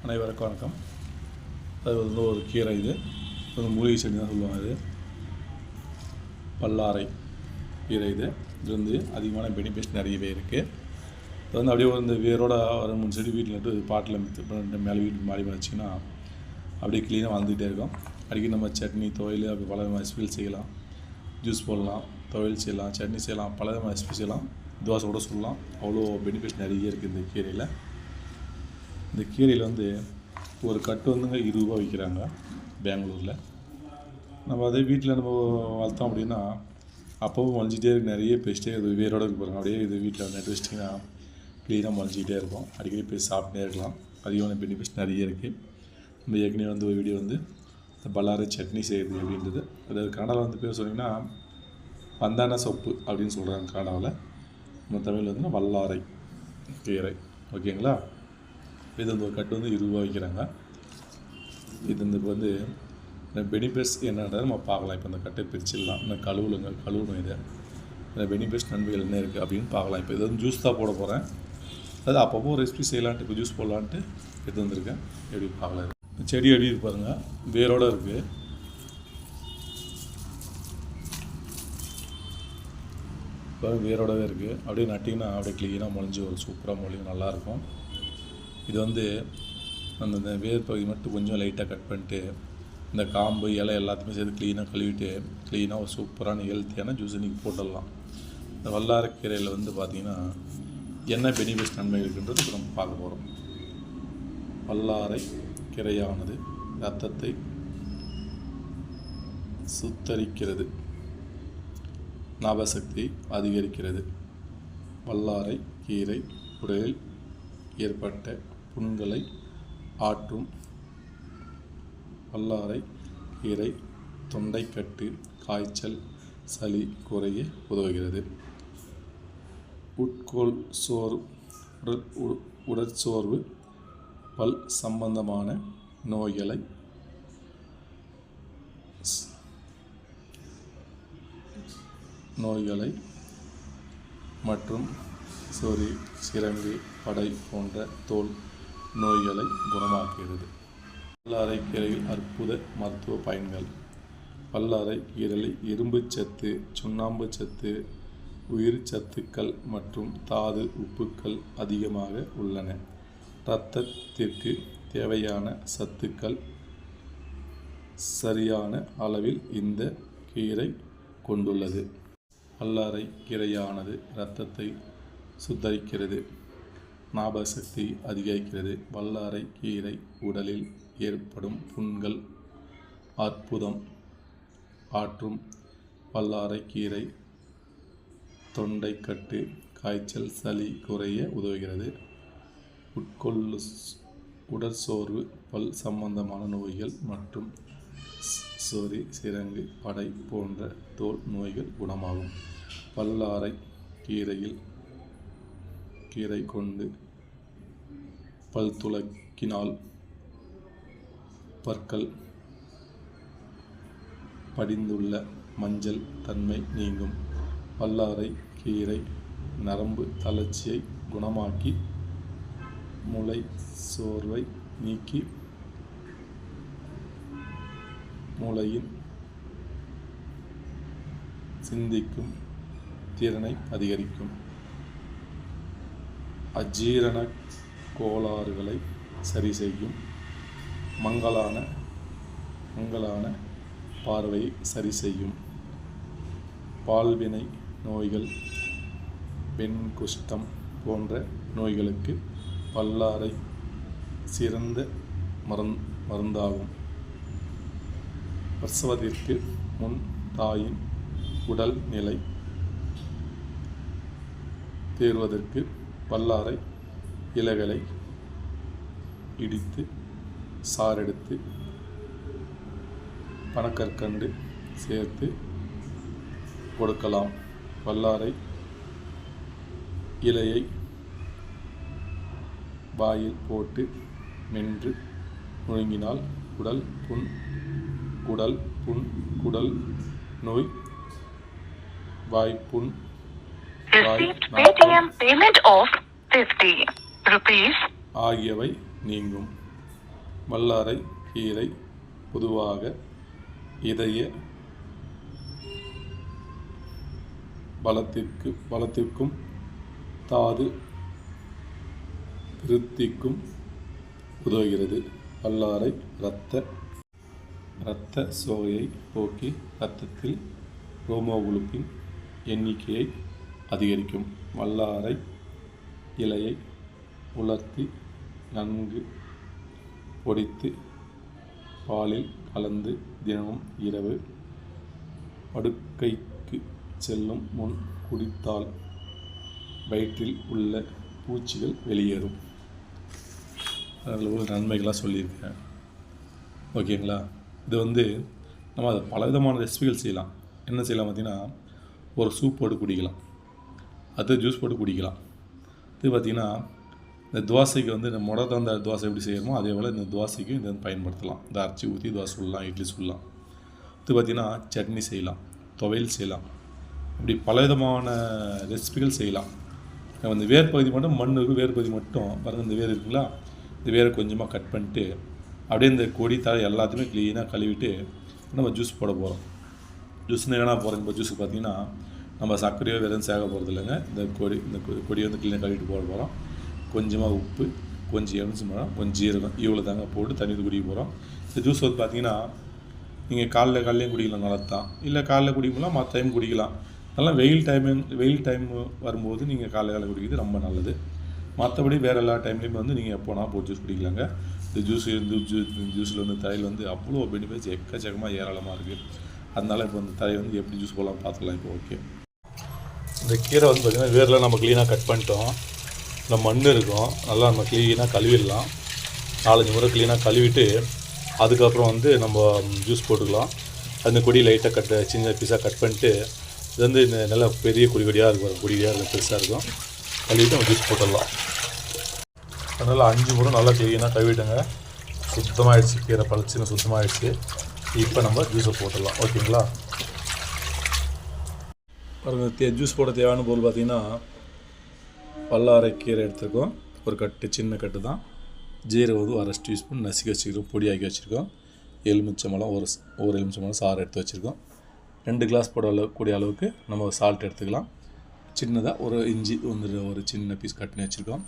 அனைவருக்கும் வணக்கம். அது வந்து ஒரு கீரை, இது மூலிகை செடி தான் சொல்லுவாங்க. இது பல்லாரை கீரை. இது வந்து அதிகமான பெனிஃபிட்ஸ் நிறையவே இருக்குது. இது வந்து அப்படியே வந்து வேரோட ஒரு 3 செடி வீட்டில் நட்டு பாட்டில் மேலே வீட்டுக்கு மாடி வச்சிங்கன்னா அப்படியே க்ளீனாக வளர்ந்துக்கிட்டே இருக்கும். அடிக்கடி நம்ம சட்னி, துவையல், அப்படி பல விதமான ரெசிபி செய்யலாம். ஜூஸ் போடலாம், துவையல் செய்யலாம், சட்னி செய்யலாம், பல விதமான ரெசிபி செய்யலாம், தோசை கூட சொல்லலாம். அவ்வளோ பெனிஃபிட்ஸ் நிறைய இருக்குது இந்த கீரையில். இந்த கீரையில் வந்து ஒரு கட்டு வந்துங்க 20 ரூபா விற்கிறாங்க பெங்களூரில். நம்ம அதே வீட்டில் நம்ம வளர்த்தோம் அப்படின்னா அப்போவும் முளைஞ்சிட்டே இருக்கு. நிறைய பெஸ்ட்டே இது வேரோடு இருக்கு பாருங்கள். அப்படியே இது வீட்டில் நட்டு வச்சிட்டிங்கன்னா க்ளீனாக முளைஞ்சிக்கிட்டே இருக்கும். அடிக்கடி போய் சாப்பிட்டே இருக்கலாம். அதிகமான பெனிஃபிட்ஸ் நிறைய இருக்குது. நம்ம ஏற்கனவே வந்து ஒரு வீடியோ வந்து இந்த பல்லாரை சட்னி செய்கிறது அப்படின்றது. அதாவது கனடாவில் வந்து பேர் சொன்னிங்கன்னா வந்தான சொப்பு அப்படின்னு சொல்கிறாங்க கனடாவில். நம்ம தமிழில் வந்து வல்லாரை கீரை. ஓகேங்களா? இது வந்து ஒரு கட்டு வந்து 20 ரூபா விற்கிறாங்க. இது வந்து பெனிஃபிட்ஸ் என்னன்றதை நம்ம பார்க்கலாம். இப்போ இந்த கட்டை பிரிச்சிடலாம். இன்னும் கழுவணும். இது இந்த பெனிஃபிட்ஸ் நன்மைகள் என்ன இருக்குது அப்படின்னு பார்க்கலாம். இப்போ இது வந்து ஜூஸ் தான் போட போகிறேன். அதாவது அப்பப்போ ரெசிபி செய்யலான்ட்டு இப்போ ஜூஸ் போடலான்ட்டு எடுத்து வந்திருக்கேன். எப்படி பார்க்கலாம். செடி எப்படி இருப்பாருங்க, வேரோடு இருக்குது. இப்போ வேரோடவே இருக்குது. அப்படியே நட்டிங்கன்னா அப்படியே க்ளீனாக முளைஞ்சி ஒரு சூப்பராக மொழியும் நல்லாயிருக்கும். இது வந்து அந்த வேர் பகுதி மட்டும் கொஞ்சம் லைட்டாக கட் பண்ணிட்டு இந்த காம்பு, இலை எல்லாத்தையுமே சேர்த்து க்ளீனாக கழுவிட்டு க்ளீனாக ஒரு சூப்பரான ஹெல்த்தியான ஜூஸ் இன்றைக்கி போட்டுடலாம். இந்த வல்லாரைக்கீரையில் வந்து பார்த்திங்கன்னா என்ன பெனிஃபிட்ஸ் நன்மை இருக்குன்றது இப்போ நம்ம பார்க்க போகிறோம். வல்லாரை கீரையானது இரத்தத்தை சுத்தரிக்கிறது, ஞாபகசக்தி அதிகரிக்கிறது. வல்லாரை கீரை உடலில் ஏற்பட்ட புண்களை ஆற்றும். வல்லாரை கீரை தொண்டைக்கட்டு, காய்ச்சல், சளி குறைய உதவுகிறது. உடற்சோர்வு, பல் சம்பந்தமான நோய்களை மற்றும் சொறி, சிரங்கு, படை போன்ற தோல் நோய்களை குணமாக்குகிறது. வல்லாரை கீரையில் அற்புத மருத்துவ பயன்கள். வல்லாரை கீரையில் இரும்பு சத்து, சுண்ணாம்பு சத்து, உயிர் சத்துக்கள் மற்றும் தாது உப்புக்கள் அதிகமாக உள்ளன. இரத்தத்திற்கு தேவையான சத்துக்கள் சரியான அளவில் இந்த கீரை கொண்டுள்ளது. வல்லாரை கீரையானது இரத்தத்தை சுத்தரிக்கிறது, ஞாபகசக்தி அதிகரிக்கிறது. வல்லாரை கீரை உடலில் ஏற்படும் புண்கள் அற்புதம் ஆற்றும். வல்லாரை கீரை தொண்டைக்கட்டு, காய்ச்சல், சளி குறைய உதவுகிறது. உடற்சோர்வு, பல் சம்பந்தமான நோய்கள் மற்றும் சொறி, சிரங்கு, படை போன்ற தோல் நோய்கள் குணமாகும். வல்லாரை கீரை கொண்டு பல் துலக்கினால் பற்கள் படிந்துள்ள மஞ்சள் தன்மை நீங்கும். வல்லாரை கீரை நரம்பு தளர்ச்சியை குணமாக்கி மூளை சோர்வை நீக்கி மூளையின் சிந்திக்கும் திறனை அதிகரிக்கும். அஜீரண கோளாறுகளை சரி செய்யும். மங்கலான பார்வையை சரி செய்யும். பால்வினை நோய்கள், வெண்குஷ்டம் போன்ற நோய்களுக்கு வல்லாரை சிறந்த மருந்தாகும். பிரசவத்திற்கு முன் தாயின் உடல் நிலை தேர்வதற்கு வல்லாரை இலைகளை இடித்து சாறெடுத்து பனக்கற்கண்டு சேர்த்து கொடுக்கலாம். வல்லாரை இலையை வாயில் போட்டு மென்று முழுங்கினால் குடல் நோய், வாய்ப்புண், ஆகியவை நீங்கும். வல்லாரை கீரை பொதுவாக இதய பலத்திற்கும் தாது விருத்திக்கும் உதவுகிறது. வல்லாரை இரத்த சோகையை போக்கி இரத்தத்தில் ரோமோகுளுப்பின் எண்ணிக்கையை அதிகரிக்கும். வல்லாரை இலையை உலர்த்தி நன்கு பொடித்து பாலில் கலந்து தினமும் இரவு படுக்கைக்கு செல்லும் முன் குடித்தால் வயிற்றில் உள்ள பூச்சிகள் வெளியேறும். அதில் ஒரு நன்மைகளாக சொல்லியிருக்கேன். ஓகேங்களா? இது நம்ம அதை பலவிதமான ரெசிபிகள் செய்யலாம். என்ன செய்யலாம் பார்த்திங்கன்னா, ஒரு சூப் போட்டு குடிக்கலாம், அது ஜூஸ் போட்டு குடிக்கலாம். இது பார்த்திங்கன்னா இந்த தோசைக்கு இந்த முடை தந்த தோசை எப்படி செய்யணுமோ அதே போல் இந்த தோசைக்கும் இதை பயன்படுத்தலாம். இந்த அரைச்சி ஊற்றி தோசை சுடலாம், இட்லி சுடலாம். இது பார்த்திங்கன்னா சட்னி செய்யலாம், துவையல் செய்யலாம். இப்படி பலவிதமான ரெசிபிகள் செய்யலாம். இந்த வேர் பகுதி மட்டும் மண்ணுக்கு வேர் பகுதி மட்டும் பாருங்கள், இந்த வேர் இருக்குங்களா, இந்த வேரை கொஞ்சமாக கட் பண்ணிட்டு அப்படியே இந்த கொடி தழை எல்லாத்தையுமே க்ளீனாக கழுவிட்டு நம்ம ஜூஸ் போட போகிறோம். ஜூஸ்னு வேணா போகிறோம். இப்போ ஜூஸுக்கு பார்த்திங்கன்னா நம்ம சர்க்கரையோ வெறும் சேர்க்க போகிறது இல்லைங்க. இந்த கொடியை க்ளீனாக கழுவிட்டு போட போகிறோம். கொஞ்சமாக உப்பு, கொஞ்சம் எலுமிச்சம்பழம், கொஞ்சம் ஜீரகம், இவ்வளோ தாங்க போட்டு தண்ணி குடிக்க போகிறோம். இந்த ஜூஸ் பார்த்திங்கன்னா நீங்கள் காலையிலையும் குடிக்கலாம், நல்லது. இல்லை காலையில் குடிக்கலாம், மற்ற டைம் குடிக்கலாம். அதெல்லாம் வெயில் டைம் வரும்போது நீங்கள் காலையில் குடிக்கிறது ரொம்ப நல்லது. மற்றபடி வேறு எல்லா டைம்லேயுமே நீங்கள் எப்போனா போட்டு ஜூஸ் குடிக்கலாங்க. இந்த ஜூஸில் தலையில் அவ்வளோ பெனிஃபிட்ஸ் எக்கச்சக்கமாக ஏராளமாக இருக்குது. அதனால் இப்போ இந்த தலையை எப்படி ஜூஸ் போடலாம் பார்த்துக்கலாம். இப்போ ஓகே, இந்த கீரை பார்த்திங்கன்னா வேரில் நம்ம க்ளீனாக கட் பண்ணிட்டோம். இந்த மண் இருக்கும், நல்லா நம்ம க்ளீனாக கழுவிடலாம். 4-5 முறை க்ளீனாக கழுவிட்டு அதுக்கப்புறம் நம்ம ஜூஸ் போட்டுக்கலாம். அந்த கொடி லைட்டாக சின்ன பீஸாக கட் பண்ணிட்டு இது இந்த நல்லா பெரிய கொடியாக இருக்கும், பெருசாக இருக்கும். கழுவிட்டு நம்ம ஜூஸ் போட்டுடலாம். அதனால் 5 முறை நல்லா க்ளீனாக கழுவிட்டுங்க. சுத்தமாகிடுச்சு, கீரை பழச்சின்னு சுத்தமாகிடுச்சு. இப்போ நம்ம ஜூஸை போட்டுடலாம். ஓகேங்களா? பாருங்கள், ஜூஸ் போட தேவையான பொருள் பார்த்திங்கன்னா வல்லாரை கீரை எடுத்துருக்கோம், ஒரு கட்டு, சின்ன கட்டு தான். ஜீரகம் 1/2 டீஸ்பூன் நசுக்கி வச்சுருக்கோம், பொடியாக்கி வச்சுருக்கோம். எலுமிச்சம்பழம் ஒரு எலுமிச்சம்பழம் சாறு எடுத்து வச்சுருக்கோம். 2 கிளாஸ் கூடிய அளவுக்கு நம்ம சால்ட் எடுத்துக்கலாம். சின்னதாக ஒரு இஞ்சி ஒரு சின்ன பீஸ் கட்டுன்னு வச்சுருக்கோம்.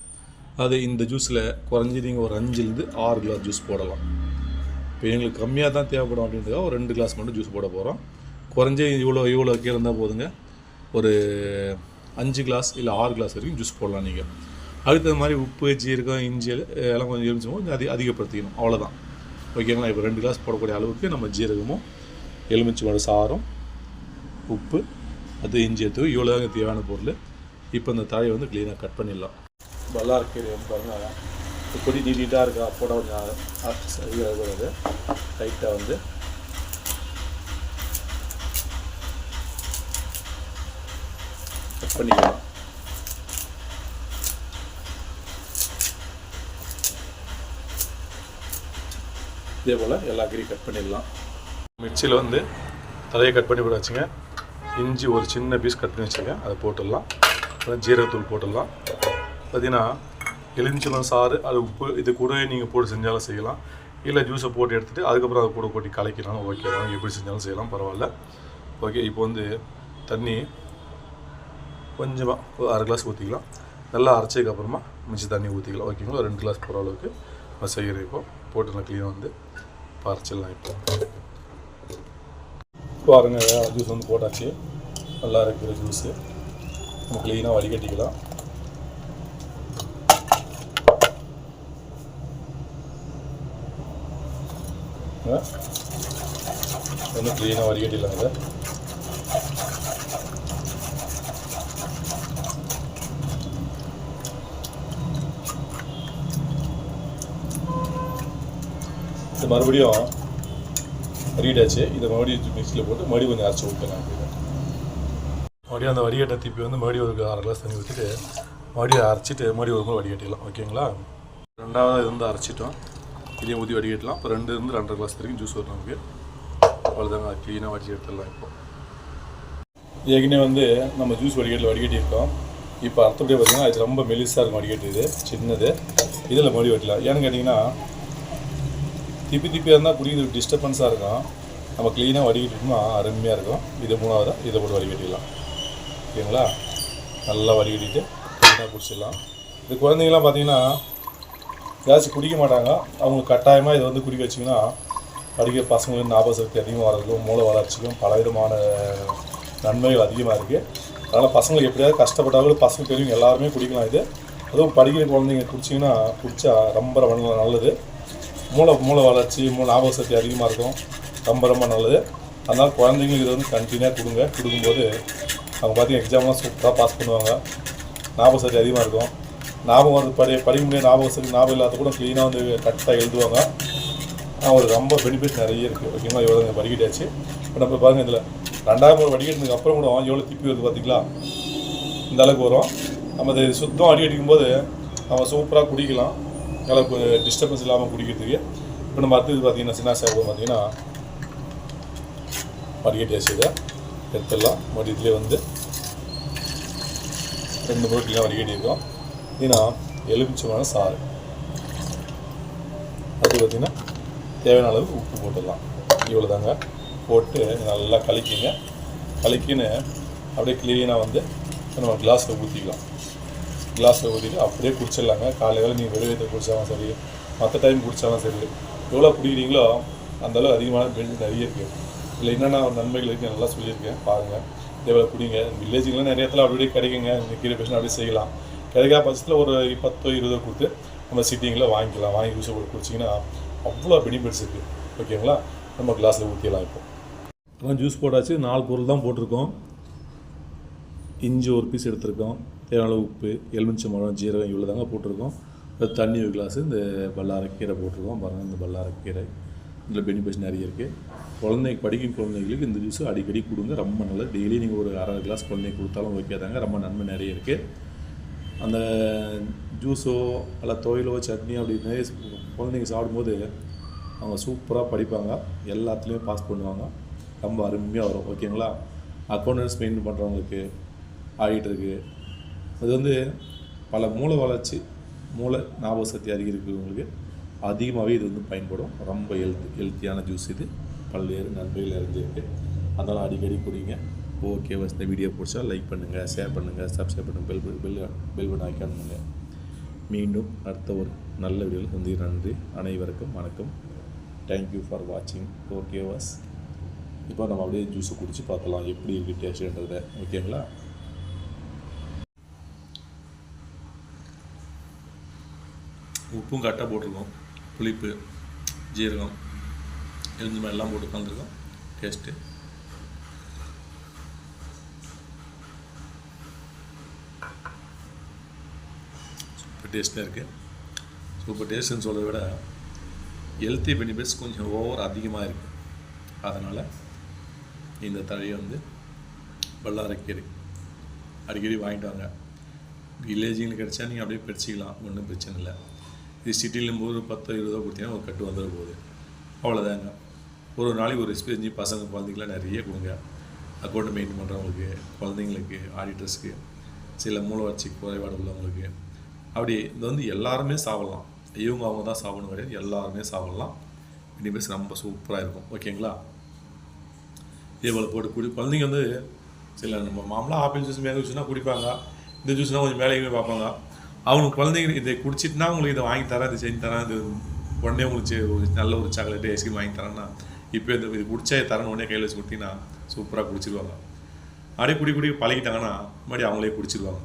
அது இந்த ஜூஸில் குறைஞ்சி நீங்கள் ஒரு 5லேருந்து 6 கிளாஸ் ஜூஸ் போடலாம். இப்போ எங்களுக்கு கம்மியாக தான் தேவைப்படும் அப்படின்றதுக்காக ஒரு 2 கிளாஸ் மட்டும் ஜூஸ் போட போகிறோம். குறைஞ்சி இவ்வளோ கீரை இருந்தால் போதுங்க. ஒரு 5 கிளாஸ் இல்லை 6 கிளாஸ் வரைக்கும் ஜூஸ் போடலாம். நீங்கள் அடுத்தது மாதிரி உப்பு, ஜீரகம், இஞ்சி எல்லாம் கொஞ்சம் எலுமிச்சமும் அதிகப்படுத்திக்கணும், அவ்வளோதான். ஓகேங்களா? இப்போ 2 கிளாஸ் போடக்கூடிய அளவுக்கு நம்ம ஜீரகமும் எலுமிச்சம்பழம் சாரும் உப்பு இஞ்சி எடுத்து இவ்வளோ தாங்க தேவையான பொருள். இப்போ இந்த தழையை க்ளீனாக கட் பண்ணிடலாம். வல்லாரை கீரை பாருங்கள், கொடி நீட்டாக இருக்கா, போட கொஞ்சம் சரியாகக்கூடாது. லைட்டாக கட் பண்ணிக்கலாம். இதே போல் எல்லா கீரையும் கட் பண்ணிடலாம். மிக்சியில் தலையை கட் பண்ணி கூட வச்சுங்க. இஞ்சி ஒரு சின்ன பீஸ் கட் பண்ணி வச்சுருக்கேன், அதை போட்டுடலாம். அப்புறம் ஜீரகத்தூள் போட்டுடலாம். பார்த்திங்கன்னா எலுமிச்சம்பழம் சாறு, அது உப்பு, இது கூட நீங்கள் போட்டு செஞ்சாலும் செய்யலாம். இல்லை ஜூஸை போட்டு எடுத்துகிட்டு அதுக்கப்புறம் அதை கூட போட்டு கலக்கினாலும் ஓகே தான், எப்படி செஞ்சாலும் செய்யலாம், பரவாயில்ல. ஓகே, இப்போ தண்ணி கொஞ்சமாக ஒரு 1/2 கிளாஸ் ஊற்றிக்கலாம். நல்லா அரைச்சதுக்கப்புறமா மிச்ச தண்ணி ஊற்றிக்கலாம். ஓகேங்களா? 2 கிளாஸ் போகிற அளவுக்கு நம்ம செய்கிறோம். இப்போ போட்டு நான் க்ளீனாக பறிச்சிடலாம். இப்போ பாருங்க, ஜூஸ் போட்டாச்சு. நல்லா இருக்கிற ஜூஸு நம்ம க்ளீனாக வடிகட்டிக்கலாம். க்ளீனாக வடிகட்டிடலாம். இதை இது மறுபடியும் வடிகட்டாச்சு. இதை மறுபடியும் மிக்சியில் போட்டு மறுபடியும் கொஞ்சம் அரைச்சி விட்டுலாம். மறுபடியும் அந்த வடிகட்டை திருப்பி மறுபடியும் ஒரு 1/2 கிளாஸ் தண்ணி ஊற்றிட்டு மறுபடியும் அரைச்சிட்டு மறுபடியும் ஒரு முறை வடிகட்டிடலாம். ஓகேங்களா? ரெண்டாவது இது அரைச்சிட்டோம், இதையும் ஊற்றி வடிகட்டலாம். இப்போ 2லேருந்து 2.5 கிளாஸ் வரைக்கும் ஜூஸ் வரும் நமக்கு. அவ்வளோதாங்க, க்ளீனாக வடிச்சு எடுத்துடலாம். இப்போ ஏற்கனவே நம்ம ஜூஸ் வடிகட்டியிருக்கோம். இப்போ அர்த்தப்படியே பார்த்திங்கன்னா இது ரொம்ப மெலிசாக இருக்கும். வடிகட்டி இது சின்னது, இதில் மறுபடியும் வெட்டலாம். ஏன்னு கேட்டிங்கன்னா திப்பியாக இருந்தால் குடிக்கிறது டிஸ்டர்பன்ஸாக இருக்கும். நம்ம க்ளீனாக வடிகட்டிட்டோம்னா அருமையாக இருக்கும். இது 3வது இதை போட்டு வடிகட்டிடலாம். ஓகேங்களா? நல்லா வடிகட்டிட்டு க்ளீனாக குடிச்சிடலாம். இது குழந்தைங்களாம் பார்த்திங்கன்னா ஜாஸ்தி குடிக்க மாட்டாங்க. அவங்களுக்கு கட்டாயமாக இதை வந்து குடிக்க வச்சிங்கன்னா படிக்கிற பசங்களுக்கு ஞாபக சக்தி அதிகமாக வர்றதுக்கும் மூளை வளர்ச்சிக்கும் பலவிதமான நன்மைகள் அதிகமாக இருக்குது. அதனால் பசங்களுக்கு எப்படியாவது கஷ்டப்பட்டாலும் பசங்க பெரியவங்க எல்லாருமே குடிக்கலாம். இது அதுவும் படிக்கிற குழந்தைங்க குடித்தா ரொம்ப நல்லது. மூளை வளர்ச்சி ஞாபக சக்தி அதிகமாக இருக்கும். ரொம்ப நல்லது. அதனால் குழந்தைங்களுக்கு இதை வந்து கண்டினியூவாக கொடுக்கும்போது அவங்க பார்த்திங்கன்னா எக்ஸாம்லாம் சூப்பராக பாஸ் பண்ணுவாங்க. ஞாபக சக்தி அதிகமாக இருக்கும். ஞாபகம் வந்து படிக்க முடியாது. ஞாபகம் இல்லாத கூட க்ளீனாக வந்து கரெக்டாக எழுதுவாங்க. அவங்களுக்கு ரொம்ப பெனிஃபிட் நிறைய இருக்குது. ஓகேங்களா? எவ்வளோ வடிகட்டாச்சு. இப்போ நம்ம பாருங்கள், இதில் 2வது முறை வடிகட்டினதுக்கு அப்புறம் கூட எவ்வளோ திப்பி வருது பார்த்திங்களா? இந்த அளவுக்கு வரும். நம்ம இதை சுத்தம் அடிக்கடிக்கும் போது நம்ம சூப்பராக குடிக்கலாம். அளவுக்கு டிஸ்டர்பன்ஸ் இல்லாமல் குடிக்கிறதுக்கு. இப்போ நம்ம அடுத்தது பார்த்திங்கன்னா சின்ன சேவகம் பார்த்திங்கன்னா வடிகட்டியாச்சு. இதை எடுத்துடலாம். மடியத்துலேயே வந்து 2 முறை க்ளீனாக வடிகட்டியிருக்கோம். ஏன்னா எலுமிச்சமான சாறு. அது பார்த்திங்கன்னா தேவையான அளவு உப்பு போட்டுடலாம். இவ்வளோ தாங்க. போட்டு நல்லா கலக்கின்னு அப்படியே க்ளீனாக வந்து நம்ம கிளாஸில் ஊற்றிக்கலாம். கிளாஸில் ஊற்றிட்டு அப்படியே குடிச்சிடலாங்க. காலையில் நீங்கள் வெறுவயத்தில் குடித்தாலும் சரி, மற்ற டைம் குடித்தாலும் சரி, எவ்வளோ குடிக்கிறீங்களோ அந்தளவு அதிகமான பெனிஃபிட் நிறைய இருக்குது. இல்லை என்னென்ன நன்மைகள் இருக்குது நல்லா சொல்லியிருக்கேன். பாருங்கள், எவ்வளோ குடிங்க. வில்லேஜுங்கெலாம் நிறைய இடத்துல அப்படியே கிடைக்குங்க. கீரை பேஷன் அப்படியே செய்யலாம். கிடைக்காத பட்சத்தில் ஒரு 10-20 கொடுத்து நம்ம சிட்டிங்கில் வாங்கிக்கலாம். வாங்கி ஜூஸை போட்டு குடிச்சிங்கன்னா அவ்வளோ பெனிஃபிட்ஸ் இருக்குது. ஓகேங்களா? நம்ம கிளாஸில் ஊற்றிடலாம். இப்போ ஜூஸ் போட்டாச்சு. 4 பொருள் தான் போட்டிருக்கோம். இஞ்சி 1 பீஸ் எடுத்திருக்கோம். தேவையான உப்பு, எலுமிச்சம்பழம், ஜீரகம் இவ்வளோ தாங்க போட்டிருக்கோம். தண்ணி 1 கிளாஸு. இந்த பல்லாரக்கீரை போட்டிருக்கோம். பாருங்கள், இந்த பல்லாரக்கீரை இதில் பெனிஃபிட்ஸ் நிறைய இருக்குது. படிக்கும் குழந்தைங்களுக்கு இந்த ஜூஸு அடிக்கடி கொடுங்க. ரொம்ப நல்லது. டெய்லி நீங்கள் ஒரு 1/2 கிளாஸ் குழந்தைங்க கொடுத்தாலும் ஓகே தாங்க. ரொம்ப நன்மை நிறைய இருக்குது. அந்த ஜூஸோ அல்ல துவையலோ சட்னியோ அப்படின்னு குழந்தைங்க சாப்பிடும்போது அவங்க சூப்பராக படிப்பாங்க. எல்லாத்துலேயும் பாஸ் பண்ணுவாங்க. ரொம்ப அருமையாக வரும். ஓகேங்களா? அக்கௌண்டன்ஸ் மெயின்டைன் பண்ணுறவங்களுக்கு, ஆடிட்டருக்கு, அது வந்து பல மூளை வளர்ச்சி, ஞாபக சக்தி அதிகரிக்கிறவங்களுக்கு அதிகமாகவே இது வந்து பயன்படும். ரொம்ப ஹெல்த்தியான ஜூஸ் இது. பல்வேறு நன்மைகள் நிறைஞ்சிருக்கு. அதனால் அடிக்கடி குடிங்க. ஓகே, இந்த வீடியோ பிடிச்சா லைக் பண்ணுங்கள், ஷேர் பண்ணுங்கள், சப்ஸ்கிரைப் பண்ணுங்கள், பெல் பட்டன் ஐக்கான் பண்ணுங்கள். மீண்டும் அடுத்த ஒரு நல்ல வீடியோவில் வந்து நன்றி. அனைவருக்கும் வணக்கம். தேங்க்யூ ஃபார் வாட்சிங். Okay was. இப்போ நம்ம அப்படியே ஜூஸை குடித்து பார்க்கலாம் எப்படி இருக்குது டேஸ்ட்டுன்றதை. ஓகேங்களா? உப்பும் கரெக்டாக போட்டிருக்கோம். புளிப்பு, ஜீரகம், எலுமிச்சம்பழம் எல்லாம் போட்டு கலந்துருக்கோம். டேஸ்ட்டு சூப்பர் டேஸ்ட்டாக இருக்குது. சூப்பர் டேஸ்ட்டுன்னு சொல்கிறத விட ஹெல்த்தி பெனிஃபிட்ஸ் கொஞ்சம் ஓவர் அதிகமாக இருக்குது. அதனால் இந்த தழையை வந்து பல்லாரக்கீரை அடிக்கடி வாங்கிட்டு வாங்க. வில்லேஜிங்கில் கிடச்சா நீங்கள் அப்படியே பிரிச்சிக்கலாம். ஒன்றும் பிரச்சனை இல்லை. இது சிட்டிலும் போது 10-20 கொடுத்தீங்கன்னா ஒரு கட்டு வந்துட போகுது. அவ்வளோதாங்க. ஒரு நாளைக்கு ஒரு ரெசிபி செஞ்சு பசங்க குழந்தைங்களாம் நிறைய கொடுங்க. அக்கௌண்ட் மெயின்டைன் பண்ணுறவங்களுக்கு, குழந்தைங்களுக்கு, ஆடிட்டர்ஸ்க்கு, சில மூளை வளர்ச்சி குறைபாடு உள்ளவங்களுக்கு, அப்படி இது வந்து எல்லாருமே சாப்பிட்லாம். அவங்க தான் சாப்பிடணும் கிடையாது, எல்லாருமே சாப்பிட்லாம். பெனிஃபிட்ஸ் ரொம்ப சூப்பராக இருக்கும். ஓகேங்களா? இதே போல் போட்டு குழந்தைங்க வந்து சில நம்ம மாமலாம் ஆப்பிள் ஜூஸ் மேலே ஜூஸ்னால் குடிப்பாங்க. இந்த ஜூஸ்னால் கொஞ்சம் மேலேயுமே பார்ப்பாங்க. அவங்களுக்கு குழந்தைங்க இதை குடிச்சிட்டுனா உங்களுக்கு இதை வாங்கி தரேன், இதை செஞ்சு தரேன், இது உடனே உங்களுக்கு ஒரு நல்ல ஒரு சாக்லேட்டு ஐஸ்கிரீம் வாங்கி தரேன்னா இப்போ இது குடிச்சா தரேன்னு உடனே கையில் வச்சு கொடுத்தீங்கன்னா சூப்பராக குடிச்சிடுவாங்க. அப்படியே குடி பழகிட்டாங்கன்னா மறுபடியும் அவங்களே குடிச்சிடுவாங்க.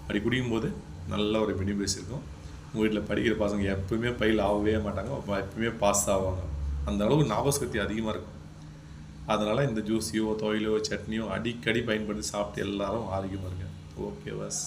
அப்படி குடிக்கும்போது நல்ல ஒரு பெனிஃபிட்ஸ் இருக்கும். உங்கள் வீட்டில் படிக்கிற பசங்க எப்பவுமே பயில் ஆகவே மாட்டாங்க, எப்பவுமே பாஸ் ஆவாங்க. அந்த அளவுக்கு ஞாபக சக்தி அதிகமாக இருக்கும். அதனால் இந்த ஜூஸையோ துவையலோ சட்னியோ அடிக்கடி பயன்படுத்தி சாப்பிட்டு எல்லாரும் ஆரோக்கியமாக இருங்க. Okay was.